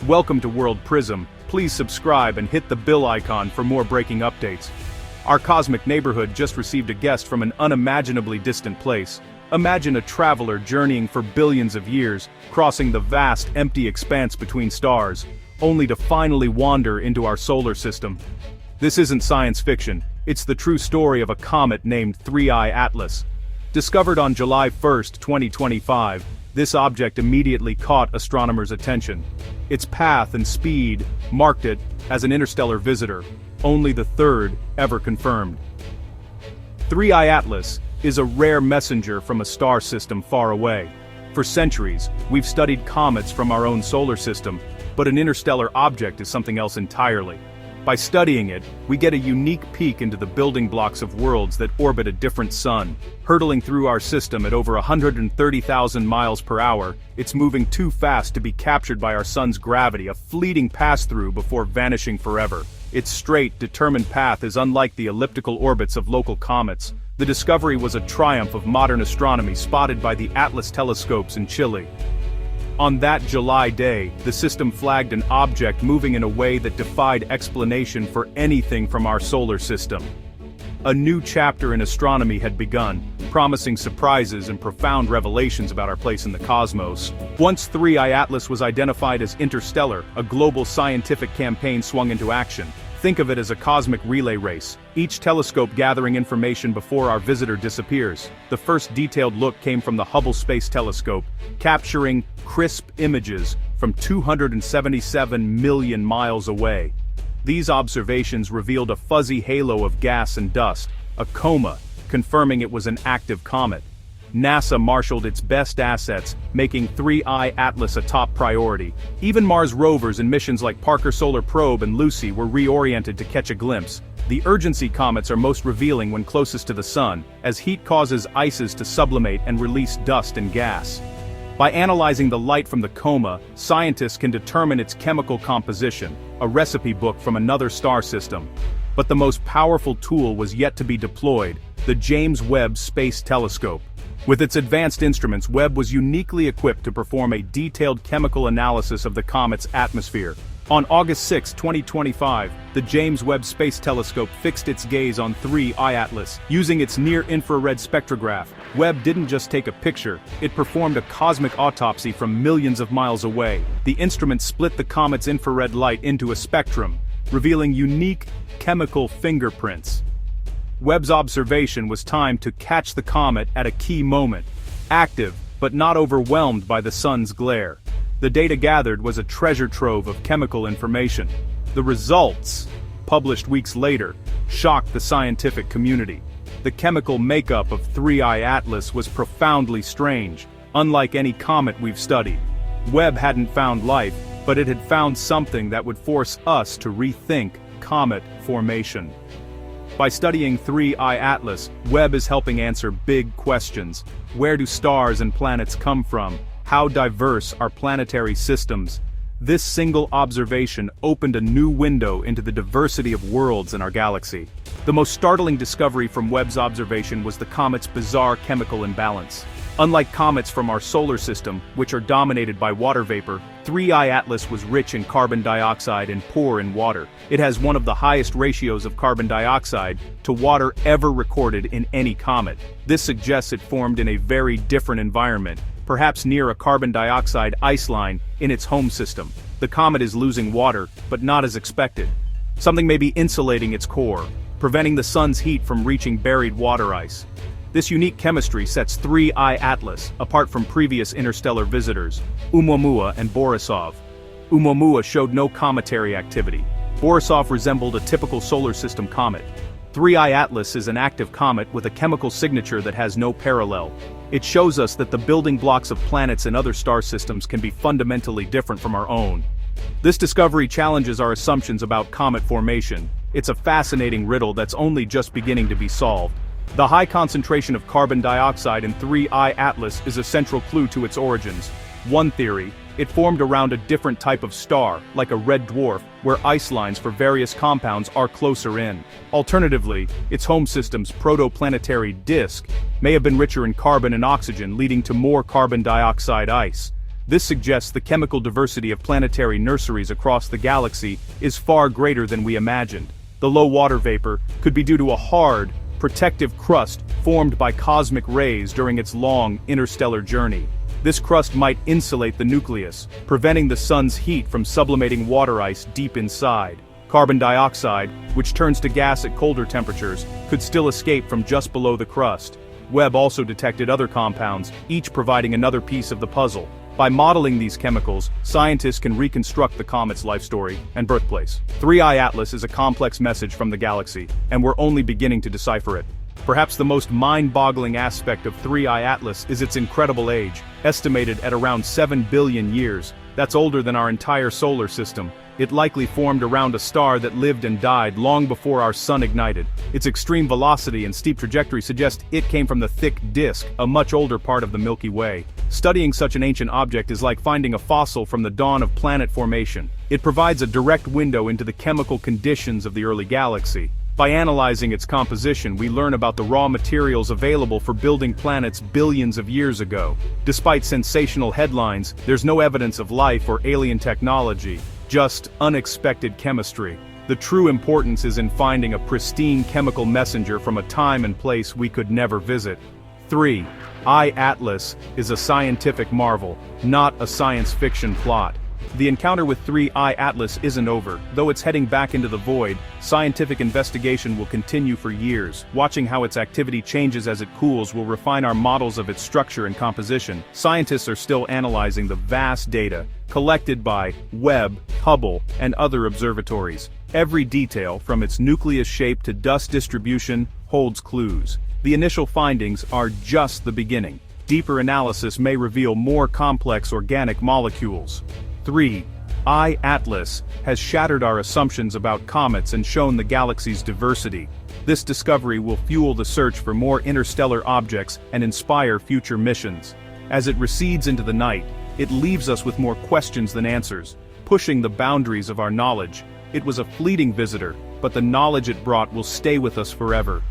Welcome to World Prism. Please subscribe and hit the bell icon for more breaking updates. Our cosmic neighborhood just received a guest from an unimaginably distant place. Imagine a traveler journeying for billions of years, crossing the vast, empty expanse between stars, only to finally wander into our solar system. This isn't science fiction, it's the true story of a comet named 3I Atlas. Discovered on July 1, 2025, this object immediately caught astronomers' attention. Its path and speed marked it as an interstellar visitor, only the third ever confirmed. 3I Atlas is a rare messenger from a star system far away. For centuries, we've studied comets from our own solar system, but an interstellar object is something else entirely. By studying it, we get a unique peek into the building blocks of worlds that orbit a different sun. Hurtling through our system at over 130,000 miles per hour, it's moving too fast to be captured by our sun's gravity, a fleeting pass-through before vanishing forever. Its straight, determined path is unlike the elliptical orbits of local comets. The discovery was a triumph of modern astronomy spotted by the Atlas telescopes in Chile. On that July day, the system flagged an object moving in a way that defied explanation for anything from our solar system. A new chapter in astronomy had begun, promising surprises and profound revelations about our place in the cosmos. Once 3I Atlas was identified as Interstellar, a global scientific campaign swung into action. Think of it as a cosmic relay race, each telescope gathering information before our visitor disappears. The first detailed look came from the Hubble Space Telescope, capturing crisp images from 277 million miles away. These observations revealed a fuzzy halo of gas and dust, a coma, confirming it was an active comet. NASA marshaled its best assets, making 3I Atlas a top priority. Even Mars rovers and missions like Parker Solar Probe and Lucy were reoriented to catch a glimpse. The urgency comets are most revealing when closest to the sun, as heat causes ices to sublimate and release dust and gas. By analyzing the light from the coma, scientists can determine its chemical composition, a recipe book from another star system. But the most powerful tool was yet to be deployed, the James Webb Space Telescope. With its advanced instruments, Webb was uniquely equipped to perform a detailed chemical analysis of the comet's atmosphere. On August 6, 2025, the James Webb Space Telescope fixed its gaze on 3I Atlas. Using its near-infrared spectrograph, Webb didn't just take a picture, it performed a cosmic autopsy from millions of miles away. The instrument split the comet's infrared light into a spectrum, revealing unique chemical fingerprints. Webb's observation was timed to catch the comet at a key moment, active but not overwhelmed by the sun's glare. The data gathered was a treasure trove of chemical information. The results, published weeks later, shocked the scientific community. The chemical makeup of 3I Atlas was profoundly strange, unlike any comet we've studied. Webb hadn't found life, but it had found something that would force us to rethink comet formation. By studying 3I Atlas, Webb is helping answer big questions. Where do stars and planets come from? How diverse are planetary systems? This single observation opened a new window into the diversity of worlds in our galaxy. The most startling discovery from Webb's observation was the comet's bizarre chemical imbalance. Unlike comets from our solar system, which are dominated by water vapor, 3I Atlas was rich in carbon dioxide and poor in water. It has one of the highest ratios of carbon dioxide to water ever recorded in any comet. This suggests it formed in a very different environment, perhaps near a carbon dioxide ice line in its home system. The comet is losing water, but not as expected. Something may be insulating its core, preventing the sun's heat from reaching buried water ice. This unique chemistry sets 3I Atlas apart from previous interstellar visitors, Oumuamua and Borisov. Oumuamua showed no cometary activity. Borisov resembled a typical solar system comet. 3I Atlas is an active comet with a chemical signature that has no parallel. It shows us that the building blocks of planets and other star systems can be fundamentally different from our own. This discovery challenges our assumptions about comet formation. It's a fascinating riddle that's only just beginning to be solved. The high concentration of carbon dioxide in 3I Atlas is a central clue to its origins. One theory, it formed around a different type of star, like a red dwarf, where ice lines for various compounds are closer in. Alternatively, its home system's protoplanetary disk may have been richer in carbon and oxygen, leading to more carbon dioxide ice. This suggests the chemical diversity of planetary nurseries across the galaxy is far greater than we imagined. The low water vapor could be due to a hard, protective crust formed by cosmic rays during its long, interstellar journey. This crust might insulate the nucleus, preventing the sun's heat from sublimating water ice deep inside. Carbon dioxide, which turns to gas at colder temperatures, could still escape from just below the crust. Webb also detected other compounds, each providing another piece of the puzzle. By modeling these chemicals, scientists can reconstruct the comet's life story and birthplace. 3I Atlas is a complex message from the galaxy, and we're only beginning to decipher it. Perhaps the most mind-boggling aspect of 3I Atlas is its incredible age, estimated at around 7 billion years. That's older than our entire solar system. It likely formed around a star that lived and died long before our sun ignited. Its extreme velocity and steep trajectory suggest it came from the thick disk, a much older part of the Milky Way. Studying such an ancient object is like finding a fossil from the dawn of planet formation. It provides a direct window into the chemical conditions of the early galaxy. By analyzing its composition, we learn about the raw materials available for building planets billions of years ago. Despite sensational headlines, there's no evidence of life or alien technology, just unexpected chemistry. The true importance is in finding a pristine chemical messenger from a time and place we could never visit. 3I Atlas is a scientific marvel, not a science fiction plot. The encounter with 3I Atlas isn't over. Though it's heading back into the void, scientific investigation will continue for years. Watching how its activity changes as it cools will refine our models of its structure and composition. Scientists are still analyzing the vast data collected by Webb, Hubble, and other observatories. Every detail, from its nucleus shape to dust distribution, holds clues. The initial findings are just the beginning. Deeper analysis may reveal more complex organic molecules. 3I Atlas has shattered our assumptions about comets and shown the galaxy's diversity. This discovery will fuel the search for more interstellar objects and inspire future missions. As it recedes into the night, it leaves us with more questions than answers, pushing the boundaries of our knowledge. It was a fleeting visitor, but the knowledge it brought will stay with us forever.